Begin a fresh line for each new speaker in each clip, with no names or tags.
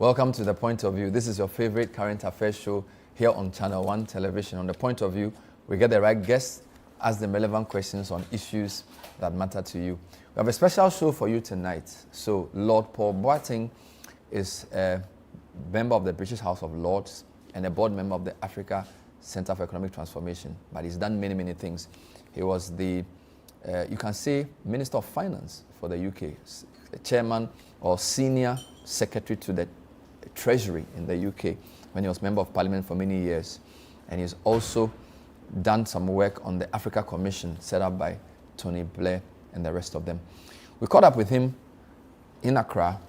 Welcome to The Point of View. This is your favorite current affairs show here on Channel 1 Television. On The Point of View, we get the right guests, ask them relevant questions on issues that matter to you. We have a special show for you tonight. So, Lord Paul Boateng is a member of the British House of Lords and a board member of the Africa Center for Economic Transformation. But he's done many, many things. He was the, you can say, Minister of Finance for the UK, chairman or senior secretary to the Treasury in the UK when he was member of Parliament for many years. And he's also done some work on the Africa Commission set up by Tony Blair and the rest of them. We caught up with him in Accra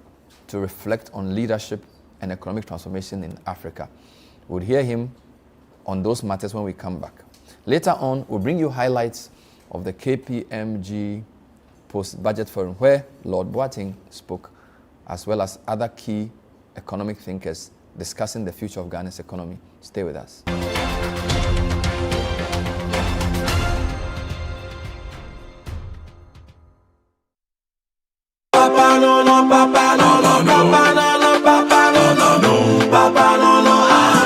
to reflect on leadership and economic transformation in Africa. We'll hear him on those matters when we come back. Later on, we'll bring you highlights of the KPMG post-budget forum where Lord Boateng spoke, as well as other key economic thinkers discussing the future of Ghana's economy. Stay with us.
Papa no no, papa no no, papa no no, papa no no, no, papa no no,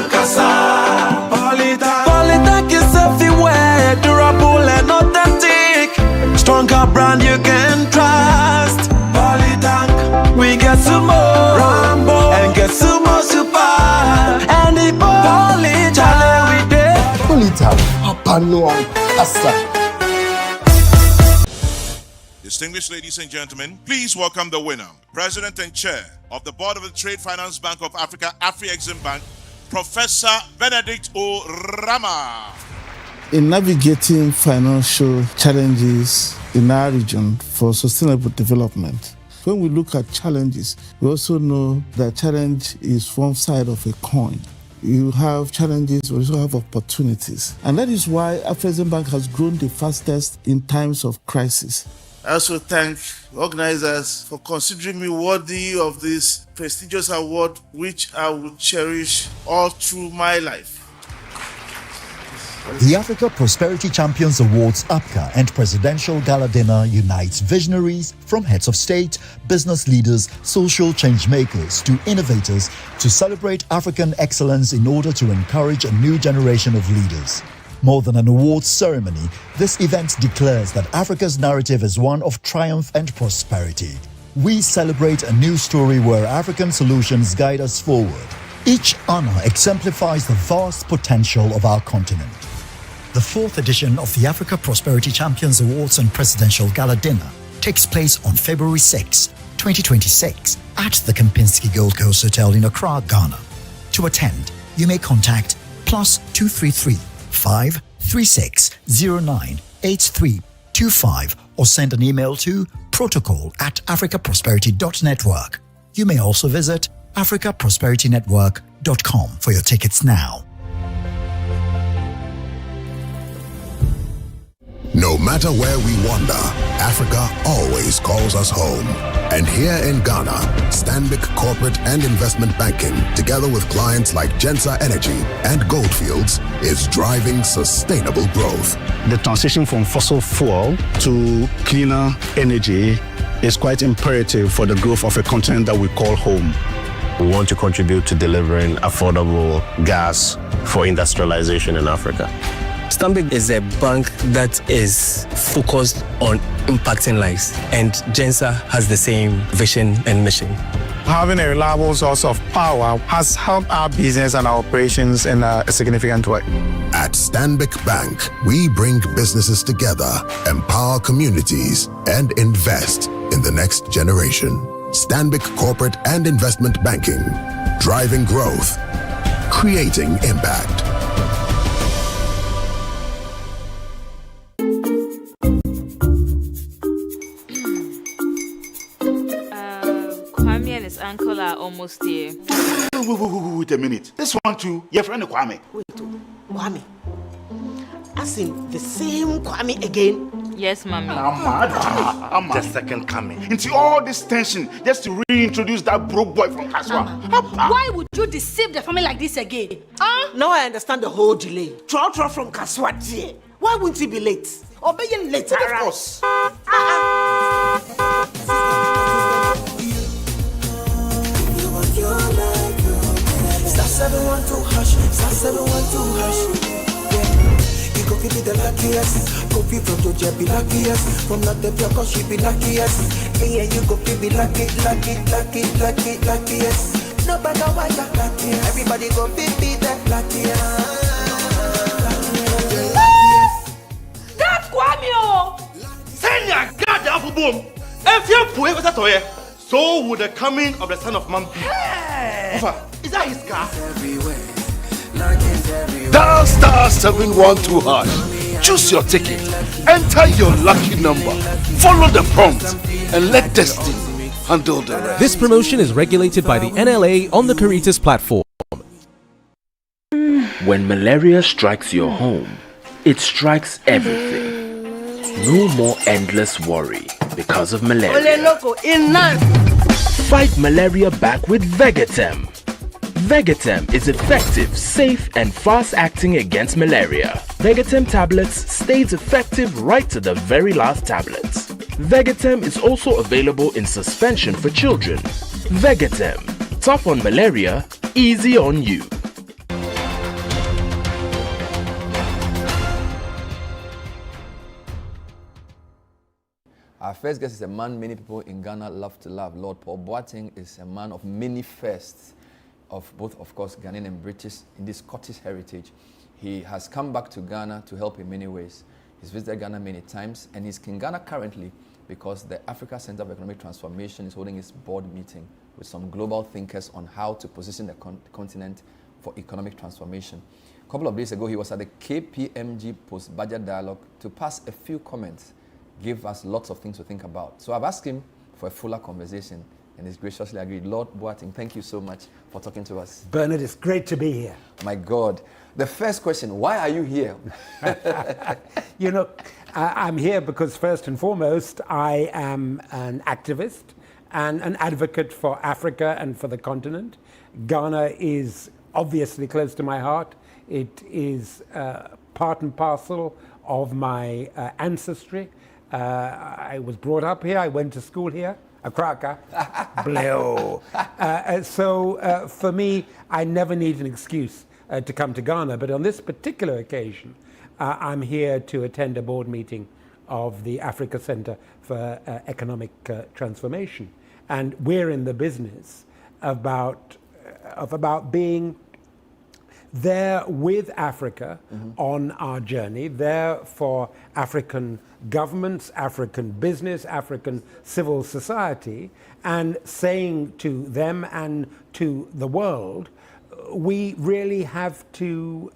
Ankasa. Polytech is everywhere, durable and authentic. Stronger brand you can trust. Polytech, we get some more Rambo and get some more super. And the Polytech we did.
Polytech, papa no Ankasa.
Distinguished ladies and gentlemen, please welcome the winner, President and Chair of the Board of the Trade Finance Bank of Africa, Afri-Exim Bank, Professor Benedict O. Rama.
In navigating financial challenges in our region for sustainable development, when we look at challenges, we also know that challenge is one side of a coin. You have challenges, we also have opportunities. And that is why Afri-Exim Bank has grown the fastest in times of crisis. I also thank organizers for considering me worthy of this prestigious award, which I will cherish all through my life.
The Africa Prosperity Champions Awards APCA and Presidential Gala Dinner unites visionaries from heads of state, business leaders, social change makers to innovators to celebrate African excellence in order to encourage a new generation of leaders. More than an awards ceremony, this event declares that Africa's narrative is one of triumph and prosperity. We celebrate a new story where African solutions guide us forward. Each honor exemplifies the vast potential of our continent. The fourth edition of the Africa Prosperity Champions Awards and Presidential Gala Dinner takes place on February 6, 2026 at the Kempinski Gold Coast Hotel in Accra, Ghana. To attend, you may contact +233 536 098325 or send an email to protocol@africaprosperity.network. You may also visit africaprosperitynetwork.com for your tickets now.
No matter where we wander, Africa always calls us home. And here in Ghana, Stanbic Corporate and Investment Banking, together with clients like Gensa Energy and Goldfields, is driving sustainable growth.
The transition from fossil fuel to cleaner energy is quite imperative for the growth of a continent that we call home.
We want to contribute to delivering affordable gas for industrialization in Africa.
Stanbic is a bank that is focused on impacting lives, and Gensa has the same vision and mission.
Having a reliable source of power has helped our business and our operations in a significant way.
At Stanbic Bank, we bring businesses together, empower communities, and invest in the next generation. Stanbic Corporate and Investment Banking, driving growth, creating impact.
Uncle are almost here.
Wait a minute. This one too, your friend Kwame.
Wait, Kwame. As in the same Kwame again?
Yes, Mommy.
The second coming. Into all this tension just to reintroduce that broke boy from Kaswa.
Why would you deceive the family like this again?
Now I understand the whole delay. Troll from Kaswa, dear. Why wouldn't he be late? Or be late, of course.
Your life. hash, star 712 hash. Yeah, you go be the luckiest. Coffee from Georgia be luckiest. From Natapia, she be luckiest. Yeah, you go be luckiest. No matter what you're luckiest. Everybody go be the luckiest.
That's Kwamio!
Send your God down boom. If you put it to you, so would the coming of the Son of Man be.
Hey!
Is that his car?
Dial star 712 hash. Choose your ticket. Enter your lucky number. Follow the prompt and let destiny handle the rest.
This promotion is regulated by the NLA on the Caritas platform.
When malaria strikes your home, it strikes everything. No more endless worry because of malaria. Fight malaria back with Vegatem. Vegatem is effective, safe, and fast-acting against malaria. Vegatem tablets stays effective right to the very last tablets. Vegatem is also available in suspension for children. Vegatem, tough on malaria, easy on you.
Our first guest is a man many people in Ghana love to love. Lord Paul Boateng is a man of many firsts, of both, of course, Ghanaian and British in this Scottish heritage. He has come back to Ghana to help in many ways. He's visited Ghana many times, and he's in Ghana currently because the Africa Center of Economic Transformation is holding its board meeting with some global thinkers on how to position the continent for economic transformation. A couple of days ago, he was at the KPMG post-budget dialogue to pass a few comments, give us lots of things to think about. So I've asked him for a fuller conversation, and he's graciously agreed. Lord Boateng, thank you so much for talking to us.
Bernard, it's great to be here.
My God. The first question, why are you here?
You know, I'm here because first and foremost, I am an activist and an advocate for Africa and for the continent. Ghana is obviously close to my heart. It is part and parcel of my ancestry. I was brought up here. I went to school here. A cracker. Bleo. So for me, I never need an excuse to come to Ghana. But on this particular occasion, I'm here to attend a board meeting of the Africa Center for Economic Transformation. And we're in the business about being there with Africa on our journey, there for African governments, African business, African civil society, and saying to them and to the world, we really have to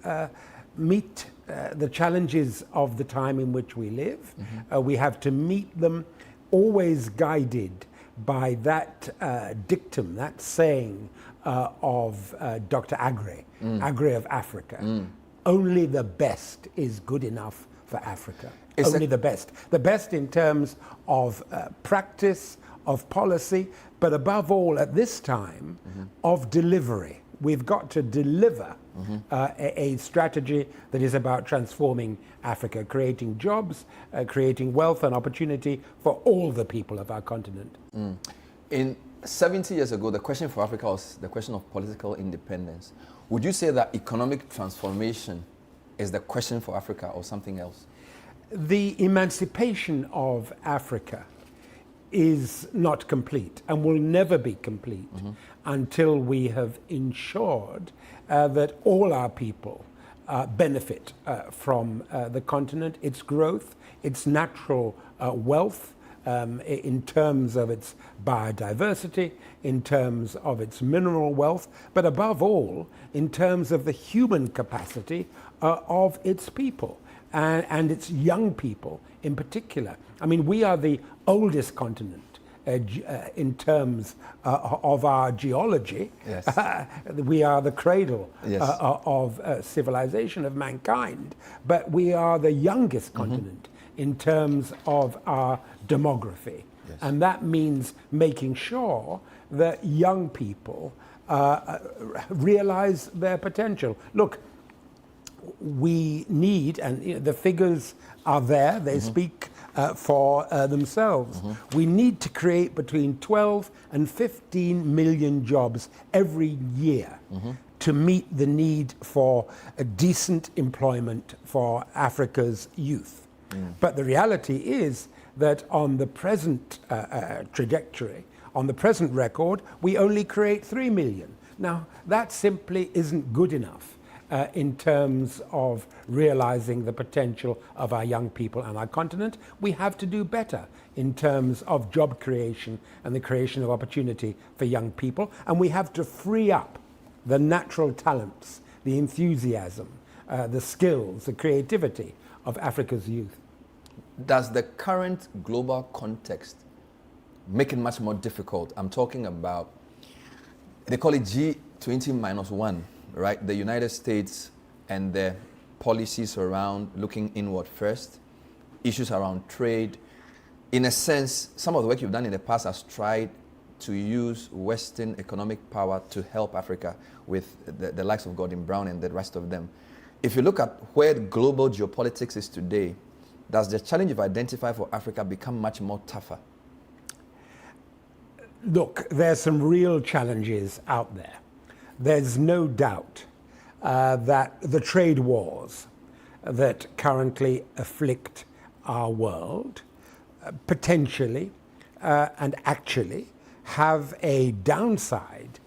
meet the challenges of the time in which we live. We have to meet them always guided by that dictum, that saying of Dr. Avle, Avle of Africa. Only the best is good enough for Africa. Only the best. The best in terms of practice, of policy, but above all at this time, of delivery. We've got to deliver a strategy that is about transforming Africa, creating jobs, creating wealth and opportunity for all the people of our continent.
In 70 years ago, the question for Africa was the question of political independence. Would you say that economic transformation is the question for Africa or something else?
The emancipation of Africa is not complete and will never be complete until we have ensured that all our people benefit from the continent, its growth, its natural wealth, in terms of its biodiversity, in terms of its mineral wealth, but above all, in terms of the human capacity of its people and its young people in particular. I mean, we are the oldest continent in terms of our geology.
Yes.
We are the cradle
Yes.
of civilization, of mankind, but we are the youngest continent in terms of our demography.
Yes.
And that means making sure that young people realize their potential. Look, we need, and the figures are there, they speak for themselves. We need to create between 12 and 15 million jobs every year to meet the need for a decent employment for Africa's youth. But the reality is that on the present trajectory, on the present record, we only create 3 million. Now, that simply isn't good enough in terms of realizing the potential of our young people and our continent. We have to do better in terms of job creation and the creation of opportunity for young people. And we have to free up the natural talents, the enthusiasm, the skills, the creativity of Africa's youth.
Does the current global context make it much more difficult? I'm talking about, they call it G20-1, right? The United States and their policies around looking inward first, issues around trade. In a sense, some of the work you've done in the past has tried to use Western economic power to help Africa with the likes of Gordon Brown and the rest of them. If you look at where global geopolitics is today, does the challenge you've identified for Africa become much more tougher?
Look, there's some real challenges out there. There's no doubt that the trade wars that currently afflict our world potentially and actually have a downside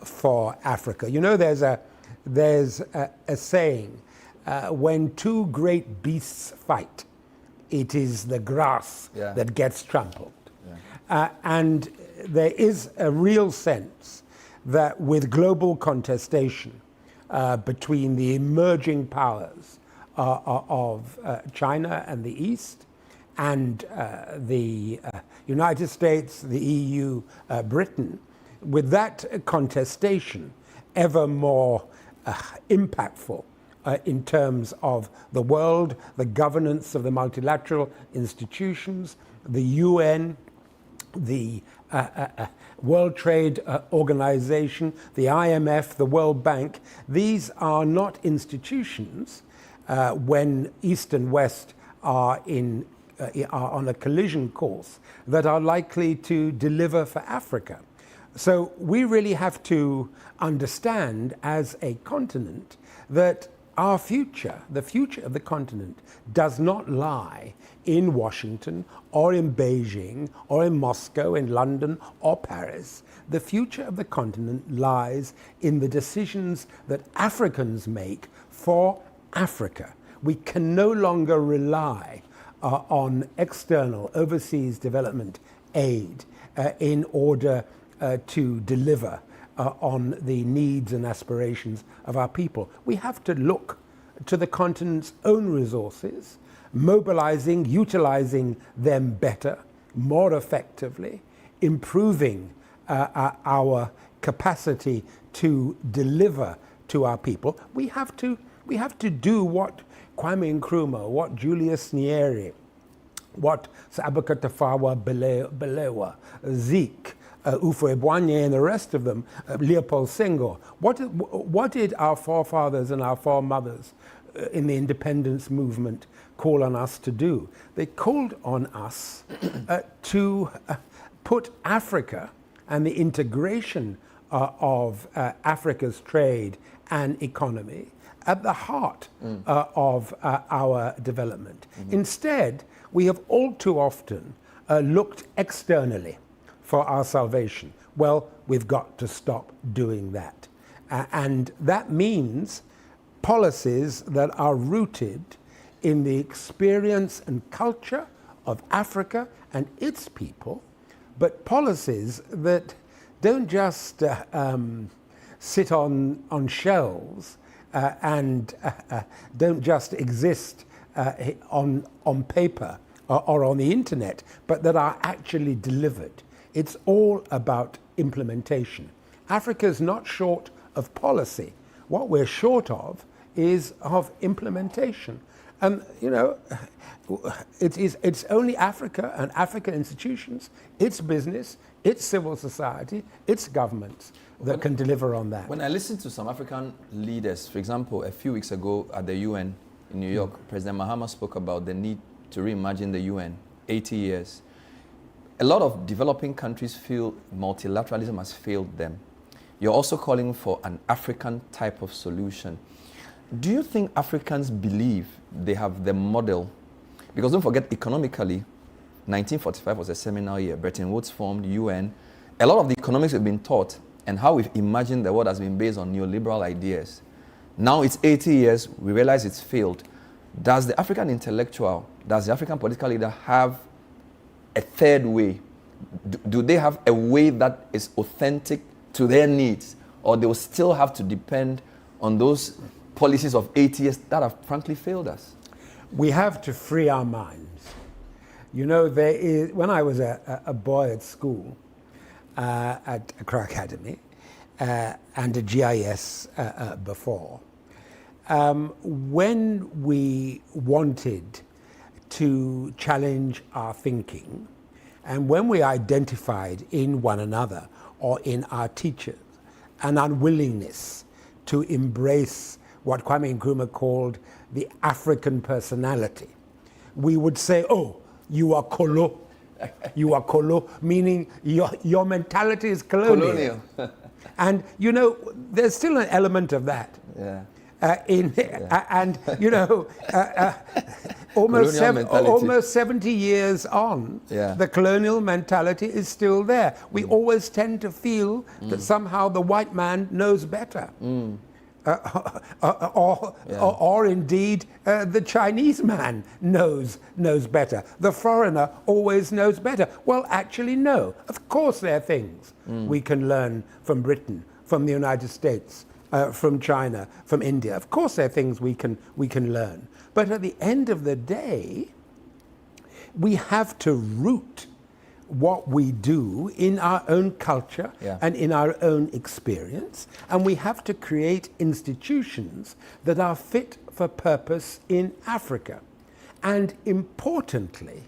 for Africa. You know, there's a saying, when two great beasts fight, it is the grass that gets trampled. And there is a real sense that with global contestation between the emerging powers of China and the East and the United States, the EU, Britain, with that contestation ever more impactful in terms of the world, the governance of the multilateral institutions, the UN, the World Trade Organization, the IMF, the World Bank. These are not institutions when East and West are on a collision course that are likely to deliver for Africa. So we really have to understand as a continent that our future, the future of the continent, does not lie in Washington or in Beijing or in Moscow, in London or Paris. The future of the continent lies in the decisions that Africans make for Africa. We can no longer rely on external overseas development aid in order to deliver on the needs and aspirations of our people. We have to look to the continent's own resources, mobilizing, utilizing them better, more effectively, improving our capacity to deliver to our people. We have to do what Kwame Nkrumah, what Julius Nyerere, what Sabaka Tafawa Balewa, Zeke, Ufo Ebwanye and the rest of them, Leopold Senghor. What did our forefathers and our foremothers in the independence movement call on us to do? They called on us to put Africa and the integration of Africa's trade and economy at the heart of our development. Instead, we have all too often looked externally for our salvation. Well, we've got to stop doing that. And that means policies that are rooted in the experience and culture of Africa and its people, but policies that don't just sit on shelves and don't just exist on paper or on the internet, but that are actually delivered. It's all about implementation. Africa's not short of policy. What we're short of is of implementation. And, you know, it's only Africa and African institutions, its business, its civil society, its governments that can deliver on that.
When I listen to some African leaders, for example, a few weeks ago at the UN in New York, President Mahama spoke about the need to reimagine the UN, 80 years. A lot of developing countries feel multilateralism has failed them. You're also calling for an African type of solution. Do you think Africans believe they have the model? Because don't forget, economically, 1945 was a seminal year. Bretton Woods formed, UN. A lot of the economics we've been taught and how we've imagined the world has been based on neoliberal ideas. Now it's 80 years, we realize it's failed. Does the African intellectual, does the African political leader have a third way? Do they have a way that is authentic to their needs? Or they will still have to depend on those policies of 80 years that have frankly failed us?
We have to free our minds. You know, when I was a boy at school, at Accra Academy, and a GIS before, when we wanted to challenge our thinking, and when we identified in one another or in our teachers an unwillingness to embrace what Kwame Nkrumah called the African personality, we would say, oh, you are Kolo. You are Kolo, meaning your mentality is colonial. And, you know, there's still an element of that.
Yeah.
And, you know, almost 70 years on, the colonial mentality is still there. We always tend to feel that somehow the white man knows better. Or indeed the Chinese man knows better. The foreigner always knows better. Well, actually, no. Of course there are things we can learn from Britain, from the United States, from China, from India. Of course there are things we can learn. But at the end of the day, we have to root what we do in our own culture and in our own experience, and we have to create institutions that are fit for purpose in Africa. And importantly,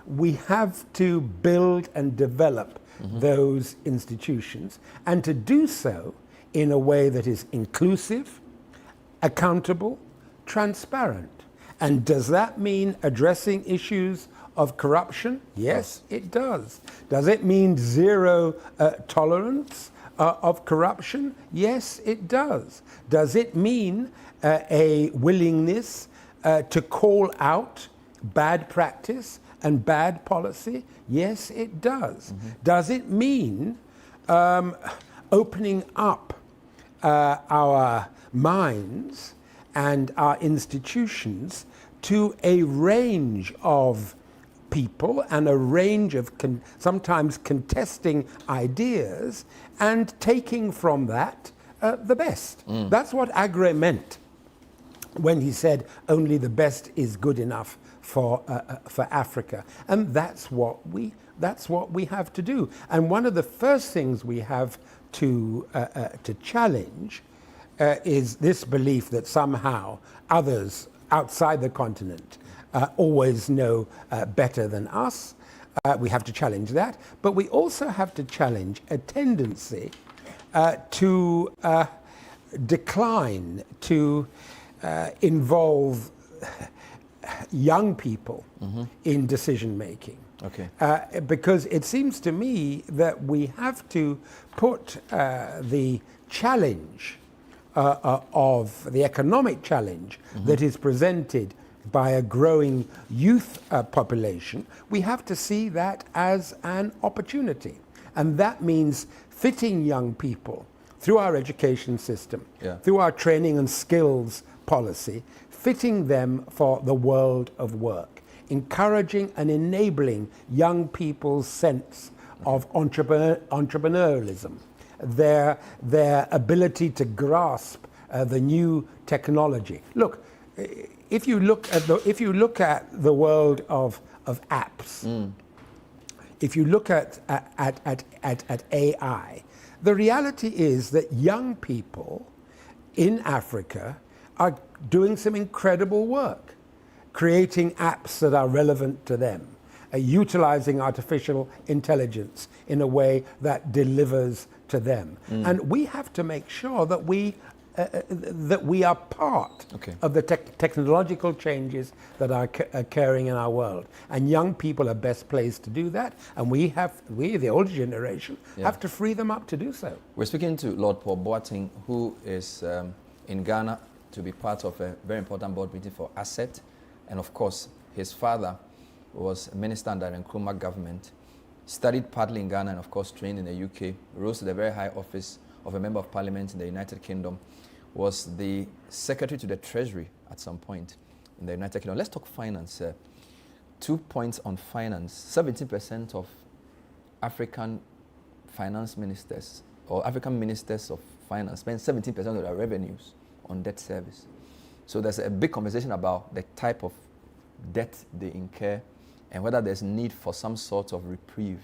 we have to build and develop those institutions, and to do so in a way that is inclusive, accountable, transparent. And does that mean addressing issues of corruption? Yes, it does. Does it mean zero tolerance of corruption? Yes, it does. Does it mean a willingness to call out bad practice and bad policy? Yes, it does. Does it mean opening up our minds and our institutions to a range of people and a range of sometimes contesting ideas, and taking from that the best? That's what Agre meant when he said only the best is good enough for Africa, and that's what we have to do. And one of the first things we have to challenge is this belief that somehow others outside the continent always know better than us. We have to challenge that, but we also have to challenge a tendency to decline to involve young people in decision making.
Okay.
Because it seems to me that we have to put the challenge of the economic challenge that is presented by a growing youth population, we have to see that as an opportunity. And that means fitting young people through our education system, through our training and skills policy, fitting them for the world of work, encouraging and enabling young people's sense of entrepreneurialism, their ability to grasp the new technology. Look, if you look at the world of apps, if you look at AI, the reality is that young people in Africa are doing some incredible work, creating apps that are relevant to them, utilizing artificial intelligence in a way that delivers to them. And we have to make sure that we that we are part of the technological changes that are occurring in our world. And young people are best placed to do that. And we, the older generation, have to free them up to do so.
We're speaking to Lord Paul Boateng, who is in Ghana to be part of a very important board meeting for ASSET. And of course, his father was a minister under the Nkrumah government, studied partly in Ghana and of course trained in the UK, rose to the very high office of a member of parliament in the United Kingdom, was the secretary to the Treasury at some point in the United Kingdom. Let's talk finance. 2 points on finance. 17% of African finance ministers or African ministers of finance spend 17% of their revenues on debt service. So there's a big conversation about the type of debt they incur and whether there's need for some sort of reprieve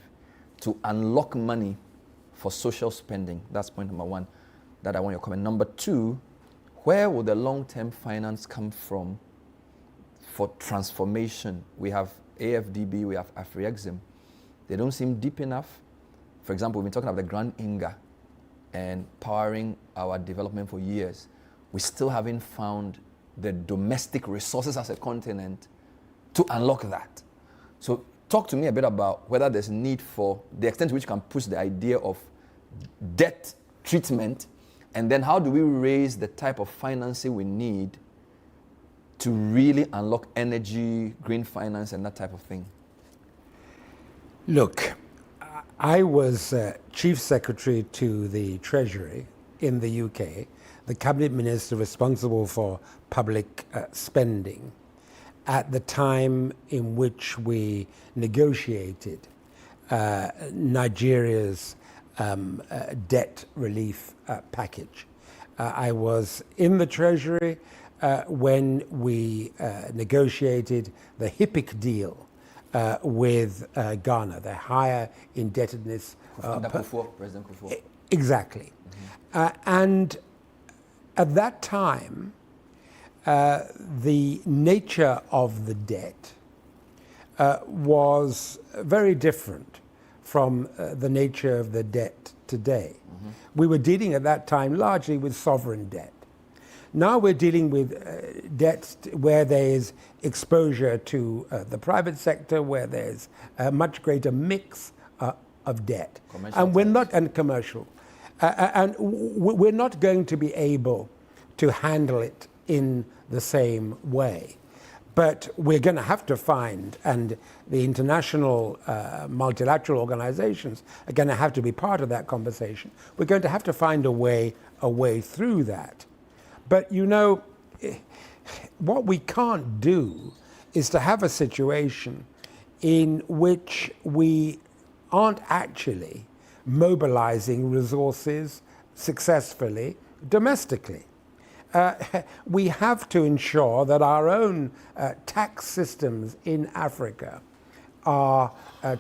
to unlock money for social spending. That's point number one that I want your comment. Number two, where will the long-term finance come from for transformation? We have AFDB, we have AfriExim. They don't seem deep enough. For example, we've been talking about the Grand Inga and powering our development for years. We still haven't found the domestic resources as a continent to unlock that. So talk to me a bit about whether there's need for the extent to which you can push the idea of debt treatment, and then how do we raise the type of financing we need to really unlock energy, green finance, and that type of thing?
Look, I was Chief Secretary to the Treasury in the UK, the Cabinet Minister responsible for public spending at the time in which we negotiated Nigeria's debt relief package. I was in the Treasury when we negotiated the HIPC deal with Ghana, the higher indebtedness.
President Kufuor.
Exactly. And at that time, the nature of the debt was very different from the nature of the debt today. We were dealing at that time largely with sovereign debt. Now we're dealing with debts where there is exposure to the private sector, where there's a much greater mix of debt. And we're not, and commercial. And we're not going to be able to handle it in the same way. But we're going to have to find, and the international multilateral organizations are going to have to be part of that conversation. We're going to have to find a way through that. But you know, what we can't do is to have a situation in which we aren't actually mobilizing resources successfully domestically. We have to ensure that our own tax systems in Africa are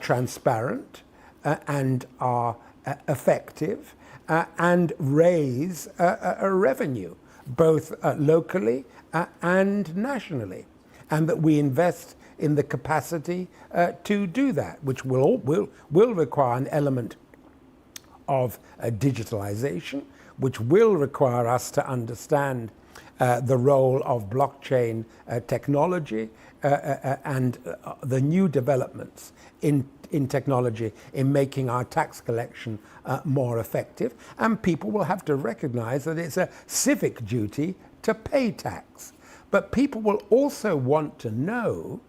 transparent and are effective and raise a revenue, both locally and nationally, and that we invest in the capacity to do that, which will require an element of digitalization, which will require us to understand the role of blockchain technology and the new developments in technology in making our tax collection more effective. And people will have to recognize that it's a civic duty to pay tax. But people will also want to know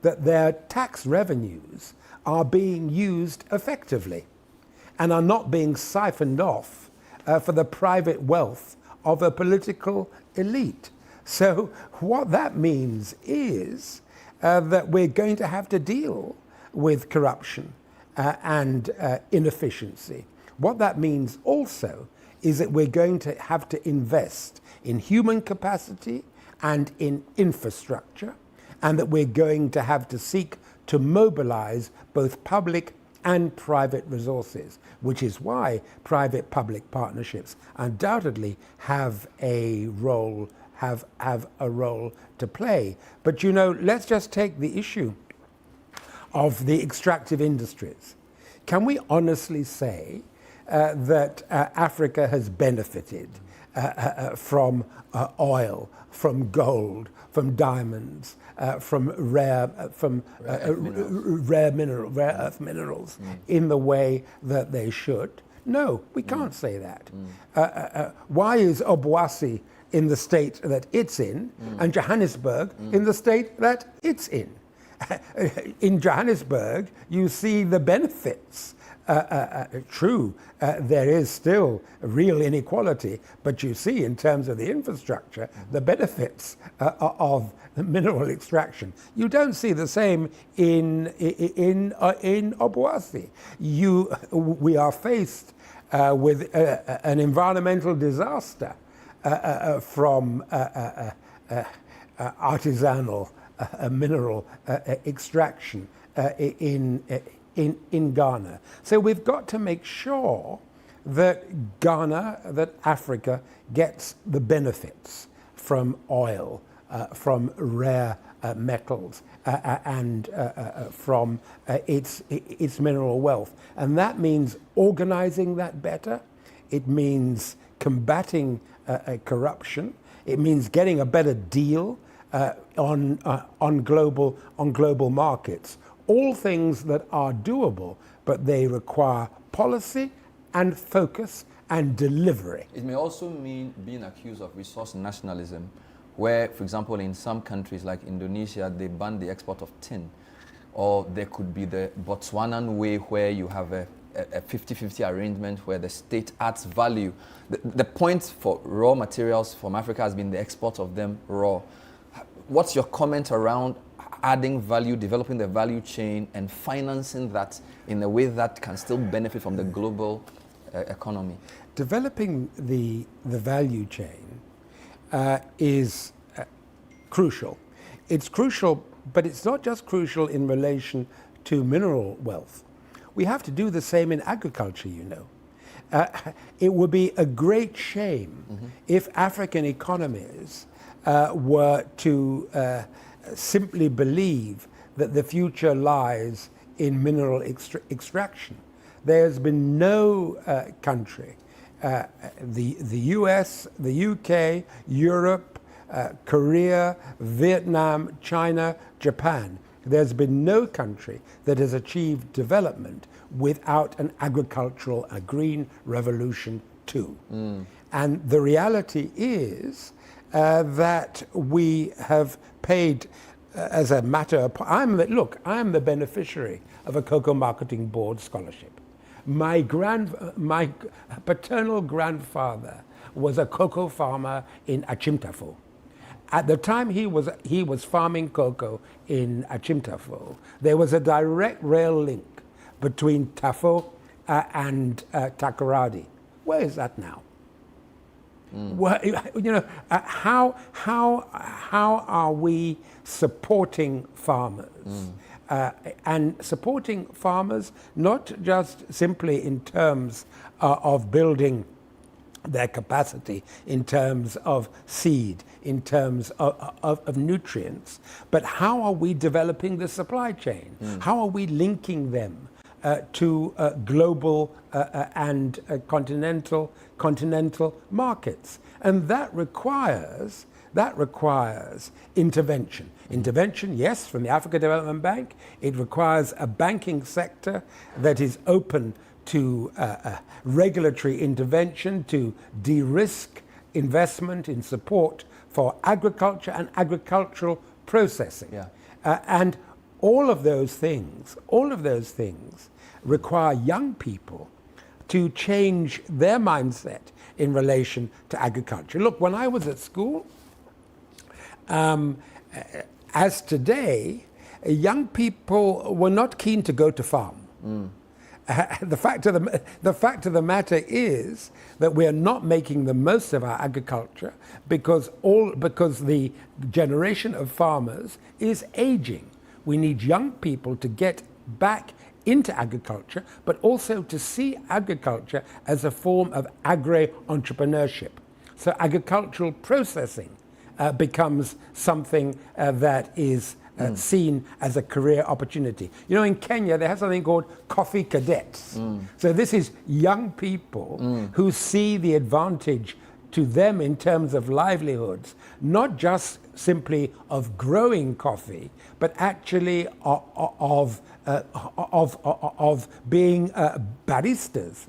that their tax revenues are being used effectively and are not being siphoned off for the private wealth of a political elite. So what that means is that we're going to have to deal with corruption and inefficiency. What that means also is that we're going to have to invest in human capacity and in infrastructure, and that we're going to have to seek to mobilize both public and private resources, which is why private-public partnerships undoubtedly have a role to play. But you know, let's just take the issue of the extractive industries. Can we honestly say that Africa has benefited from oil, from gold, from diamonds, from rare earth minerals in the way that they should. No, we can't say that. Why is Obuasi in the state that it's in and Johannesburg in the state that it's in? In Johannesburg, you see the benefits. True, there is still real inequality, but you see in terms of the infrastructure, the benefits of mineral extraction. You don't see the same in Obuasi. We are faced with an environmental disaster from artisanal mineral extraction in Ghana. So we've got to make sure that that Africa gets the benefits from oil, from rare metals, and from its mineral wealth. And that means organizing that better. It means combating corruption. It means getting a better deal on global markets. All things that are doable, but they require policy and focus and delivery.
It may also mean being accused of resource nationalism, where, for example, in some countries like Indonesia, they ban the export of tin. Or there could be the Botswanan way, where you have a 50-50 arrangement where the state adds value. The point for raw materials from Africa has been the export of them raw. What's your comment around adding value, developing the value chain, and financing that in a way that can still benefit from the global economy?
Developing the value chain is crucial. It's crucial, but it's not just crucial in relation to mineral wealth. We have to do the same in agriculture, you know. It would be a great shame if African economies were to simply believe that the future lies in mineral extraction. There's been no country, the US, the UK, Europe, Korea, Vietnam, China, Japan. There's been no country that has achieved development without an agricultural, a green revolution too. And the reality is that we have paid as a matter of, I'm the beneficiary of a Cocoa Marketing Board scholarship. My paternal grandfather was a cocoa farmer in Achimtafo. At the time he was farming cocoa in Achimtafo, there was a direct rail link between Tafo and Takoradi. Where is that now? Well, you know, how are we supporting farmers? And supporting farmers not just simply in terms of building their capacity, in terms of seed, in terms of nutrients, but how are we developing the supply chain? How are we linking them to global and continental markets? And that requires intervention. Intervention, yes, from the Africa Development Bank. It requires a banking sector that is open to regulatory intervention to de-risk investment in support for agriculture and agricultural processing. And all of those things require young people to change their mindset in relation to agriculture. Look, when I was at school, as today, young people were not keen to go to farm. The fact of the matter is that we are not making the most of our agriculture because the generation of farmers is aging. We need young people to get back into agriculture, but also to see agriculture as a form of agri-entrepreneurship. So agricultural processing becomes something that is seen as a career opportunity. You know, in Kenya, they have something called coffee cadets. So this is young people who see the advantage to them in terms of livelihoods, not just simply of growing coffee, but actually of being baristas,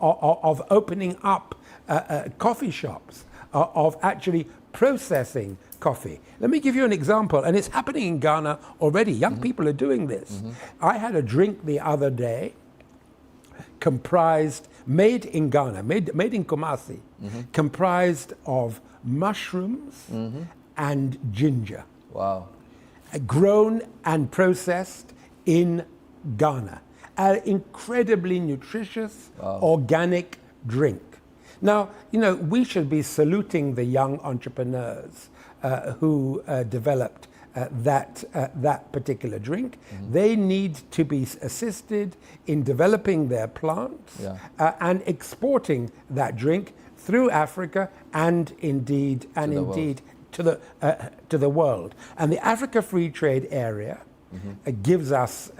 of opening up coffee shops, of actually processing coffee. Let me give you an example, and it's happening in Ghana already. Young people are doing this. I had a drink the other day made in Ghana, made in Kumasi, comprised of mushrooms and ginger.
Wow.
Grown and processed in Ghana. An incredibly nutritious, organic drink. Now, we should be saluting the young entrepreneurs who developed that particular drink. They need to be assisted in developing their plants and exporting that drink through Africa and indeed to the world. And the Africa Free Trade Area gives us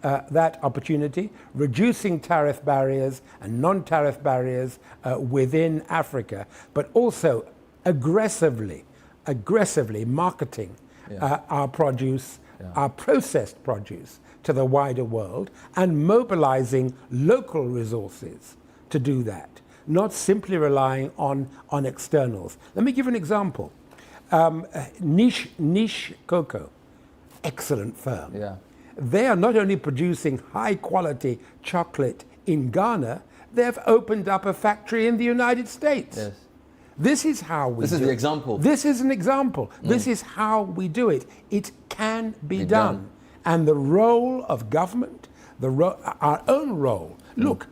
that opportunity, reducing tariff barriers and non-tariff barriers within Africa, but also aggressively marketing our produce, our processed produce to the wider world, and mobilizing local resources to do that, not simply relying on externals. Let me give an example. Niche Cocoa, excellent firm.
Yeah.
They are not only producing high quality chocolate in Ghana, they've opened up a factory in the United States.
Yes.
This is how we do it.
This is the example.
This is an example. This is how we do it. It can be done. And the role of government, our own role. Look,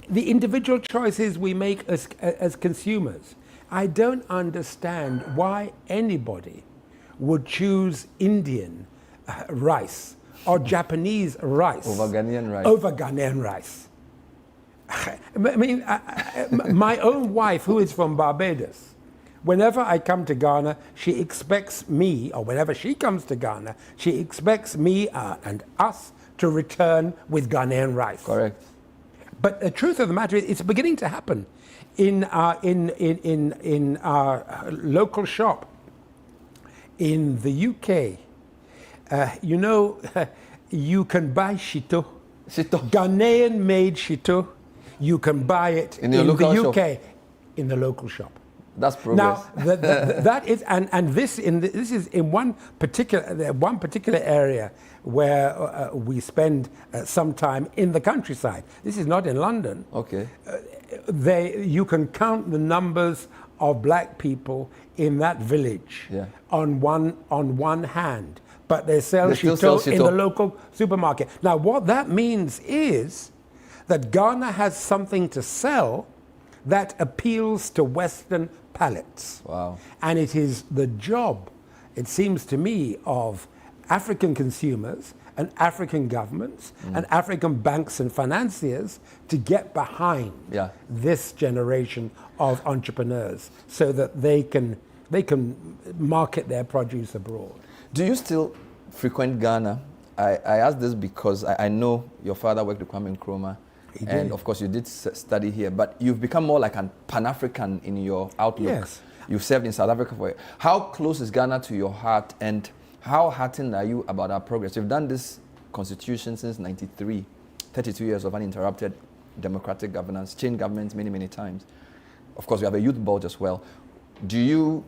the individual choices we make as consumers. I don't understand why anybody would choose Indian rice or Japanese rice
over
Ghanaian rice. I mean, my own wife, who is from Barbados, whenever I come to Ghana, she expects me, or whenever she comes to Ghana, she expects me and us to return with Ghanaian rice.
Correct.
But the truth of the matter is, it's beginning to happen in our local shop in the UK. You can buy shito. Ghanaian-made shito. You can buy it in the UK, in the local shop.
That's progress.
Now, that is, and this is in one particular area where we spend some time in the countryside. This is not in London.
Okay.
You can count the numbers of black people in that village on one hand, but they sell shito in the local supermarket. Now, what that means is that Ghana has something to sell that appeals to Western palates.
Wow.
And it is the job, it seems to me, of African consumers and African governments and African banks and financiers to get behind this generation of entrepreneurs so that they can market their produce abroad.
Do you still frequent Ghana? I ask this because I know your father worked with Kwame Nkrumah. And of course you did study here, but you've become more like a Pan-African in your outlook.
Yes.
You've served in South Africa for How close is Ghana to your heart, and how heartened are you about our progress? You've done this constitution since 93, 32 years of uninterrupted democratic governance, changed governments many, many times. Of course, we have a youth board as well. Do you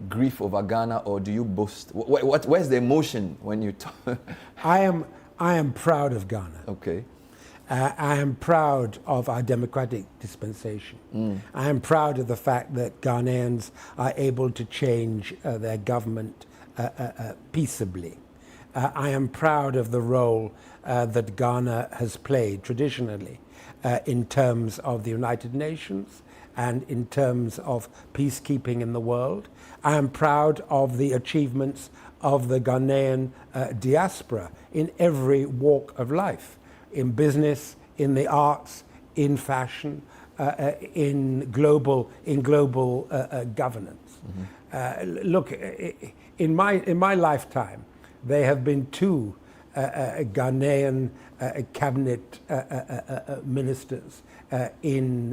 grieve over Ghana, or do you boast? Where's the emotion when you talk?
I am proud of Ghana.
Okay.
I am proud of our democratic dispensation. I am proud of the fact that Ghanaians are able to change their government peaceably. I am proud of the role that Ghana has played traditionally in terms of the United Nations and in terms of peacekeeping in the world. I am proud of the achievements of the Ghanaian diaspora in every walk of life. In business, in the arts, in fashion, in global governance. Look, in my lifetime, there have been two Ghanaian cabinet ministers in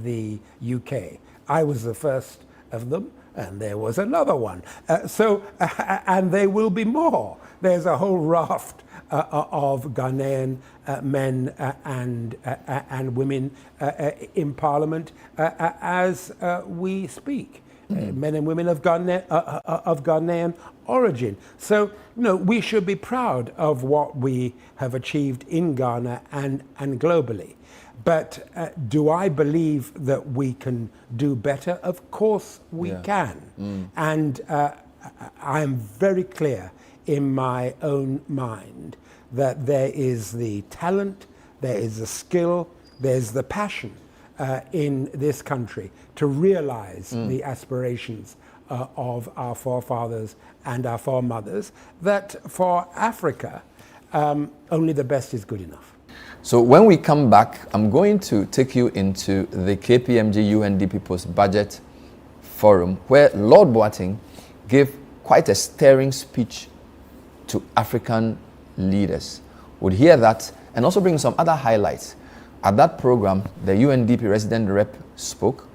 the UK. I was the first of them, and there was another one. And there will be more. There's a whole raft of Ghanaian men and women in Parliament as we speak. Men and women of Ghanaian origin. So, we should be proud of what we have achieved in Ghana and globally. But do I believe that we can do better? Of course we can. And I am very clear in my own mind that there is the talent, there is the skill, there's the passion in this country to realize the aspirations of our forefathers and our foremothers, that for Africa, only the best is good enough.
So when we come back, I'm going to take you into the KPMG UNDP Post-Budget Forum, where Lord Boateng gave quite a stirring speech to African leaders. We'll hear that and also bring some other highlights. At that program, the UNDP resident rep spoke,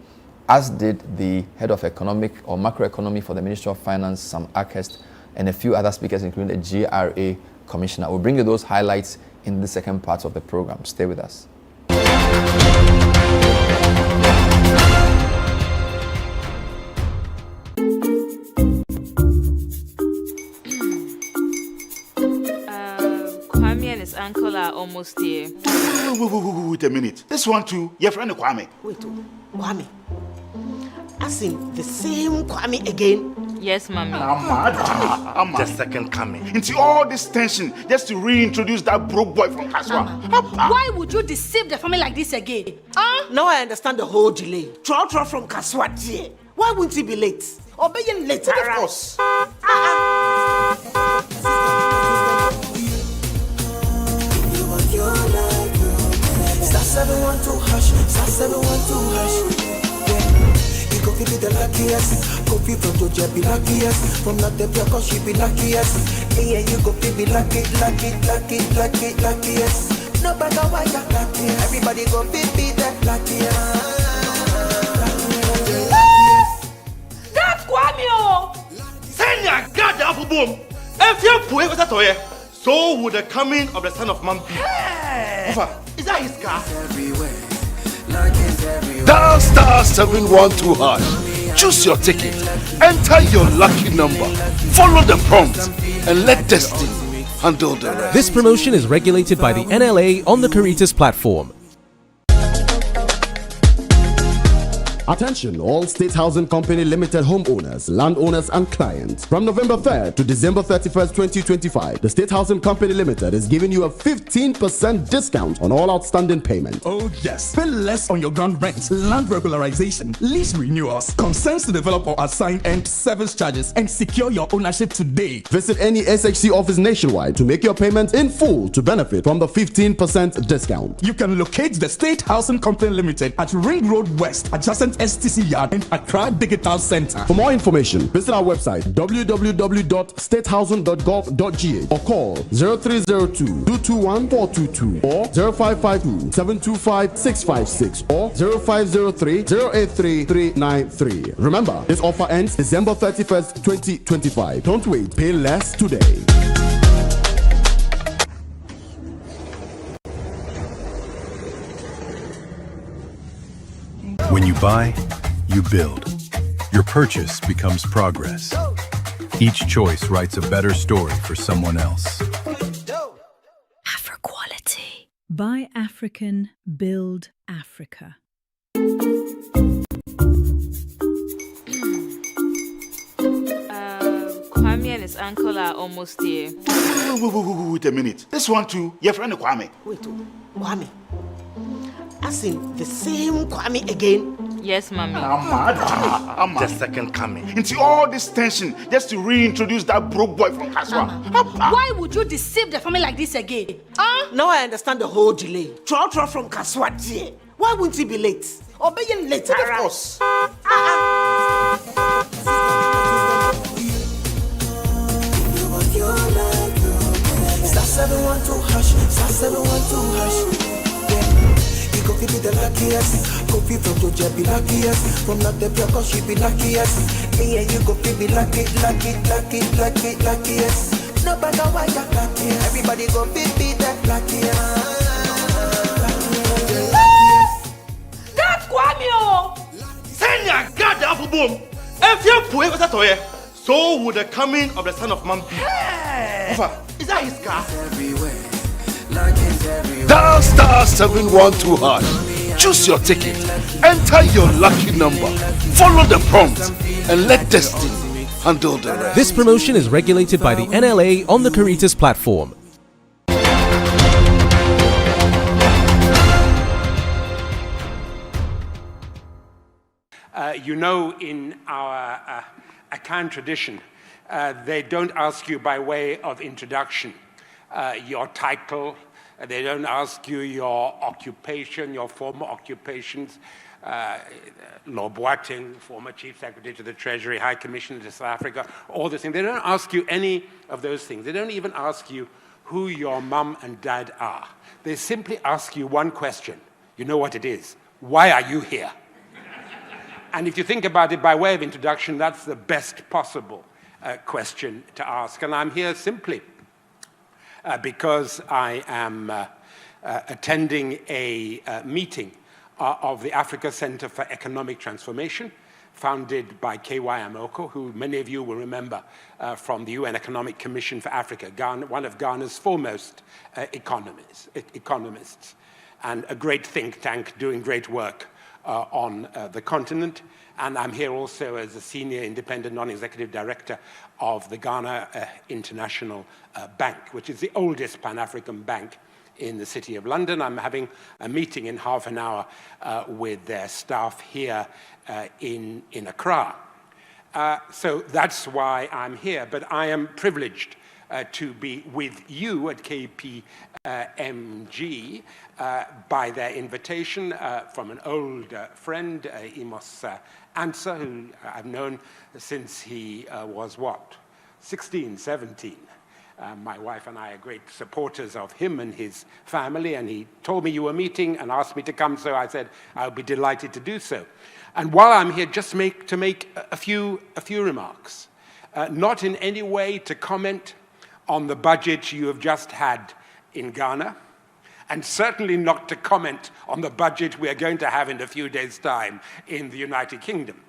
as did the head of economic or macroeconomy for the Ministry of Finance, Sam Akhurst, and a few other speakers, including the GRA Commissioner. We'll bring you those highlights in the second part of the program. Stay with us.
Kwame and his uncle are almost here.
Wait a minute. This one too, your friend Kwame.
Wait, Kwame. As in the same Kwame again?
Yes, Mommy.
The second coming. Into all this tension just to reintroduce that broke boy from Kaswa.
Why would you deceive the family like this again?
Now I understand the whole delay. Troll from Kaswa. Why wouldn't he be late? Or be late?
Of course.
Go be the luckiest, go be from Georgia be luckiest, from not the cause she be luckiest. Yeah, you go be luckiest. No matter why you're luckiest, everybody go be the luckiest.
That's Kwame!
Send your God the apple boom. If you're poor, what's that? So would the coming of the Son of Man be. Is that his car?
Dial star 712#. Choose your ticket. Enter your lucky number. Follow the prompts and let destiny handle the rest.
This promotion is regulated by the NLA on the Caritas platform.
Attention all State Housing Company Limited homeowners, landowners and clients. From November 3rd to December 31st, 2025, the State Housing Company Limited is giving you a 15% discount on all outstanding payments.
Oh yes, pay less on your ground rent, land regularization, lease renewals, consents to develop or assign and service charges, and secure your ownership today.
Visit any SHC office nationwide to make your payment in full to benefit from the 15% discount.
You can locate the State Housing Company Limited at Ring Road West, adjacent STC Yard and Accra Digital Center.
For more information, visit our website www.statehousing.gov.gh or call 0302-221-422 or 0552-725-656 or 0503-083-393. Remember, this offer ends December 31st, 2025. Don't wait, pay less today.
When you buy, you build. Your purchase becomes progress. Each choice writes a better story for someone else.
Afro-quality. Buy African, build Africa.
Kwame and his uncle are almost here.
Wait a minute. This one too, your friend Kwame.
Wait, Kwame. As in the same Kwame again?
Yes, Mommy.
The second coming. Into all this tension just to reintroduce that broke boy from Kaswa.
Why would you deceive the family like this again?
Now I understand the whole delay. Troll from Kaswa. Why wouldn't he be late? Or be late?
Of course.
everyone to hush, sass everyone to hush. Yeah, he go fi be the luckiest. Go fi from to jet be luckiest. From not the pure cause she be luckiest. Me and you go fi be luckiest. No matter why you're luckiest. Everybody go fi be the luckiest.
That's Kwame!
Senya God the apple boom. If you put it toye, so would the coming of the Son of Man be. Is that his car?
Dial star 712 #. Choose your ticket. Enter your lucky number. Follow the prompt and let destiny handle the rest.
This promotion is regulated by the NLA on the Caritas platform.
You know, in our Akan tradition, they don't ask you by way of introduction your title. They don't ask you your occupation, your former occupations. Lord Boateng, former Chief Secretary to the Treasury, High Commissioner to South Africa, all those things. They don't ask you any of those things. They don't even ask you who your mum and dad are. They simply ask you one question. You know what it is? Why are you here? And if you think about it by way of introduction, that's the best possible question to ask. And I'm here simply because I am attending a meeting of the Africa Center for Economic Transformation, founded by K.Y. Amoko, who many of you will remember from the UN Economic Commission for Africa, one of Ghana's foremost economists, and a great think tank doing great work on the continent. And I'm here also as a senior independent non-executive director of the Ghana International Bank, which is the oldest Pan-African bank in the City of London. I'm having a meeting in half an hour with their staff here in Accra. So that's why I'm here, but I am privileged to be with you at KPMG by their invitation from an old friend, Imos Ansa, who I've known since he was, 16, 17. My wife and I are great supporters of him and his family, and he told me you were meeting and asked me to come, so I said I'll be delighted to do so. And while I'm here, just to make a few remarks, not in any way to comment on the budget you have just had in Ghana, and certainly not to comment on the budget we are going to have in a few days' time in the United Kingdom.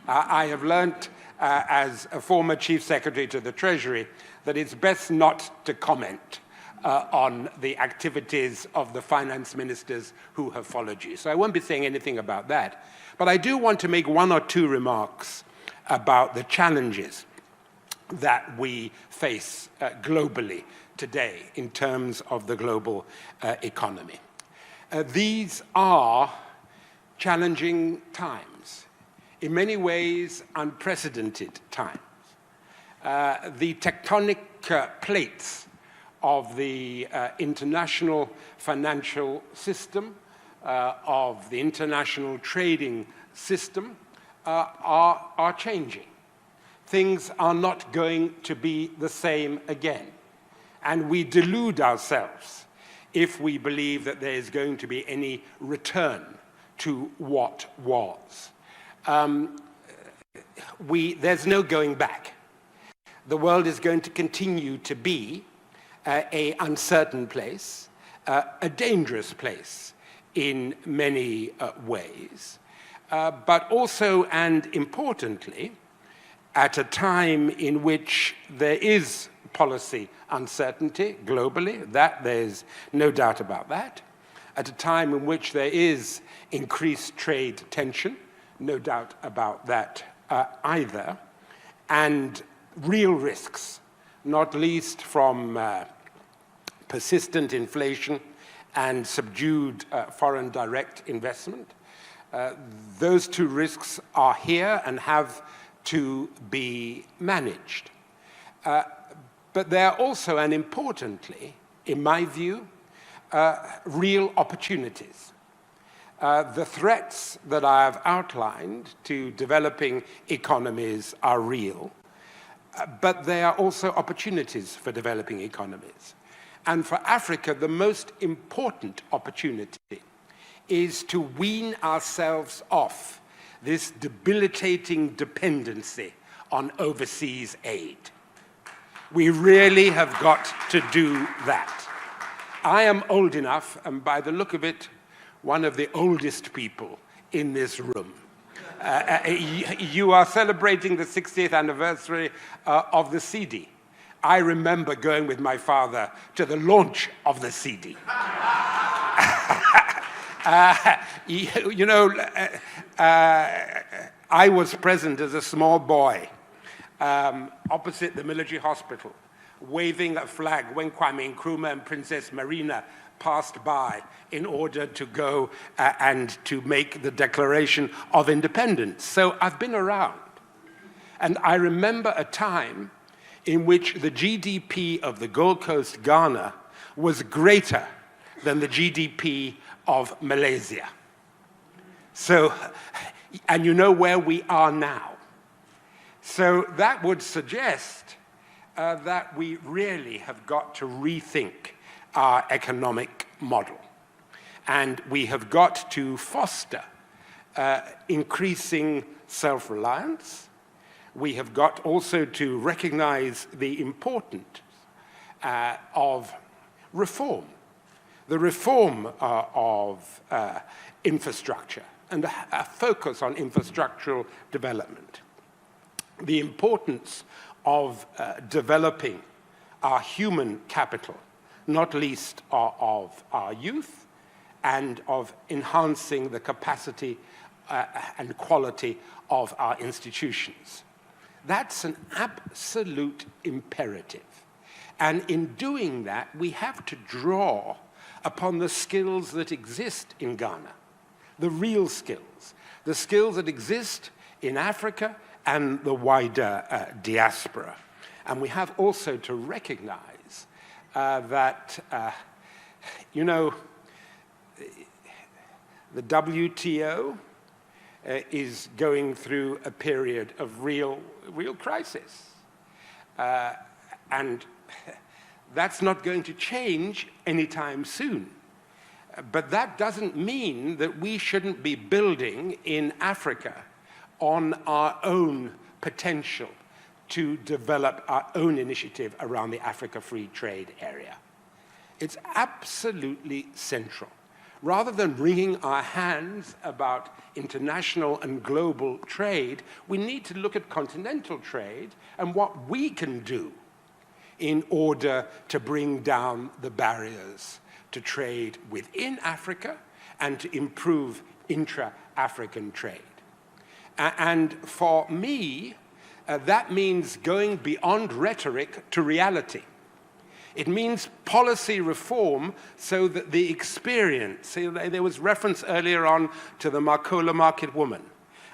I have learnt as a former Chief Secretary to the Treasury that it's best not to comment on the activities of the finance ministers who have followed you. So I won't be saying anything about that. But I do want to make one or two remarks about the challenges that we face globally today in terms of the global economy. These are challenging times, in many ways unprecedented times. The tectonic plates of the international financial system, of the international trading system, are changing. Things are not going to be the same again. And we delude ourselves if we believe that there is going to be any return to what was. There's no going back. The world is going to continue to be an uncertain place, a dangerous place in many ways, but also and importantly, at a time in which there is policy uncertainty globally, that there's no doubt about that, at a time in which there is increased trade tension, no doubt about that either, and real risks, not least from persistent inflation and subdued foreign direct investment. Those two risks are here and have to be managed. But they are also, and importantly, in my view, real opportunities. The threats that I have outlined to developing economies are real, but they are also opportunities for developing economies. And for Africa, the most important opportunity is to wean ourselves off this debilitating dependency on overseas aid. We really have got to do that. I am old enough, and by the look of it, one of the oldest people in this room. You are celebrating the 60th anniversary of the CD. I remember going with my father to the launch of the CD. I was present as a small boy opposite the military hospital, waving a flag when Kwame Nkrumah and Princess Marina passed by in order to go and to make the Declaration of Independence. So I've been around. And I remember a time in which the GDP of the Gold Coast, Ghana, was greater than the GDP of Malaysia. So, and you know where we are now. So that would suggest that we really have got to rethink our economic model. And we have got to foster increasing self-reliance. We have got also to recognize the importance of reform, the reform of infrastructure, and a focus on infrastructural development. The importance of developing our human capital, not least of our youth, and of enhancing the capacity and quality of our institutions. That's an absolute imperative. And in doing that, we have to draw upon the skills that exist in Ghana, the real skills, the skills that exist in Africa and the wider diaspora. And we have also to recognize that, the WTO is going through a period of real crisis. And that's not going to change anytime soon. But that doesn't mean that we shouldn't be building in Africa on our own potential to develop our own initiative around the Africa Free Trade Area. It's absolutely central. Rather than wringing our hands about international and global trade, we need to look at continental trade and what we can do in order to bring down the barriers to trade within Africa and to improve intra-African trade. And for me, that means going beyond rhetoric to reality. It means policy reform so that the experience, there was reference earlier on to the Marcola market woman.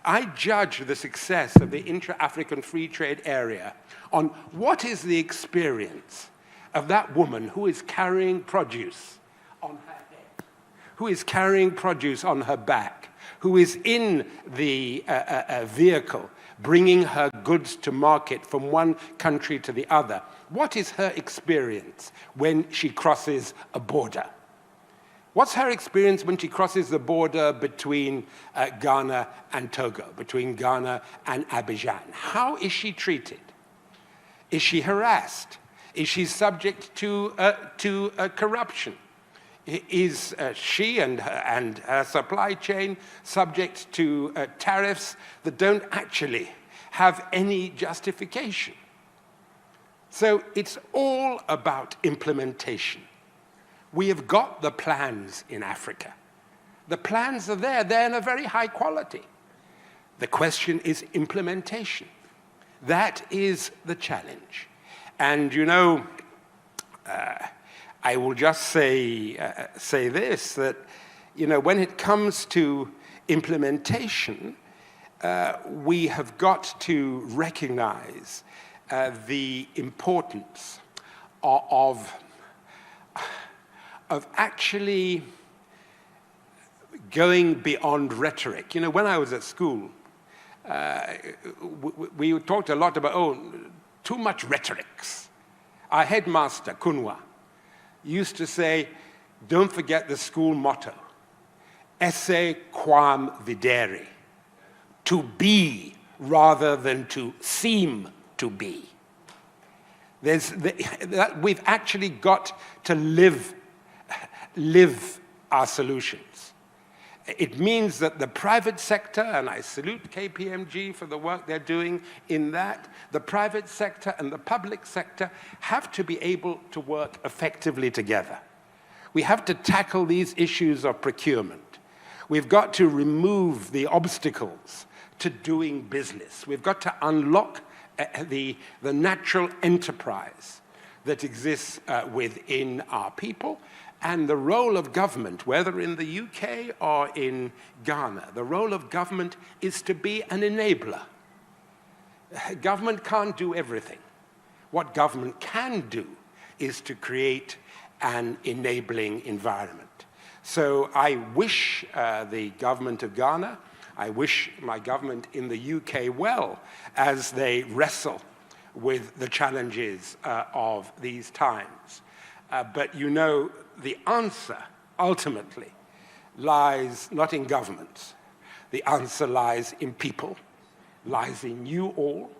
I judge the success of the intra-African free trade area on what is the experience of that woman who is carrying produce on her head, who is carrying produce on her back, who is in the vehicle bringing her goods to market from one country to the other. What is her experience when she crosses a border? What's her experience when she crosses the border between Ghana and Togo, between Ghana and Abidjan? How is she treated? Is she harassed? Is she subject to corruption? Is she and her supply chain subject to tariffs that don't actually have any justification? So it's all about implementation. We have got the plans in Africa. The plans are there. They're in a very high quality. The question is implementation. That is the challenge. And I will just say this, that when it comes to implementation, we have got to recognize the importance of actually going beyond rhetoric. When I was at school, we talked a lot about, too much rhetorics. Our headmaster, Kunwa, used to say, don't forget the school motto, esse quam videre, to be rather than to seem to be. We've actually got to live our solutions. It means that the private sector, and I salute KPMG for the work they're doing in that, the private sector and the public sector have to be able to work effectively together. We have to tackle these issues of procurement. We've got to remove the obstacles to doing business. We've got to unlock the natural enterprise that exists within our people. And the role of government, whether in the UK or in Ghana, the role of government is to be an enabler. Government can't do everything. What government can do is to create an enabling environment. So I wish the government of Ghana, I wish my government in the UK well as they wrestle with the challenges of these times. But you know, the answer ultimately lies not in governments. The answer lies in people, lies in you all,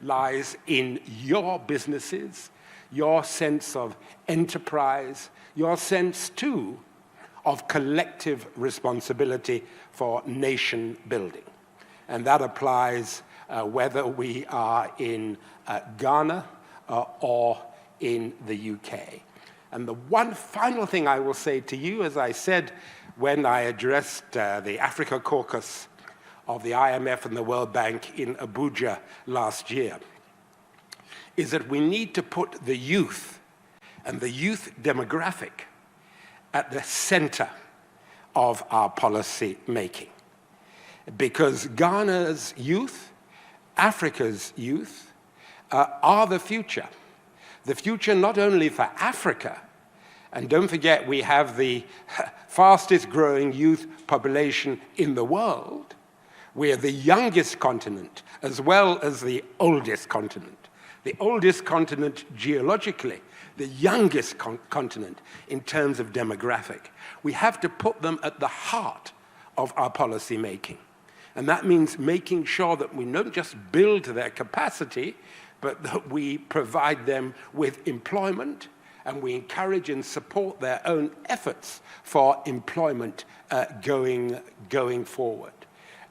lies in your businesses, your sense of enterprise, your sense too of collective responsibility for nation building. And that applies whether we are in Ghana or in the UK. And the one final thing I will say to you, as I said when I addressed the Africa Caucus of the IMF and the World Bank in Abuja last year, is that we need to put the youth and the youth demographic at the center of our policy making. Because Ghana's youth, Africa's youth, are the future. The future not only for Africa, and don't forget we have the fastest growing youth population in the world. We're the youngest continent as well as the oldest continent. The oldest continent geologically, the youngest continent in terms of demographic. We have to put them at the heart of our policy making. And that means making sure that we don't just build their capacity, but that we provide them with employment, and we encourage and support their own efforts for employment going forward.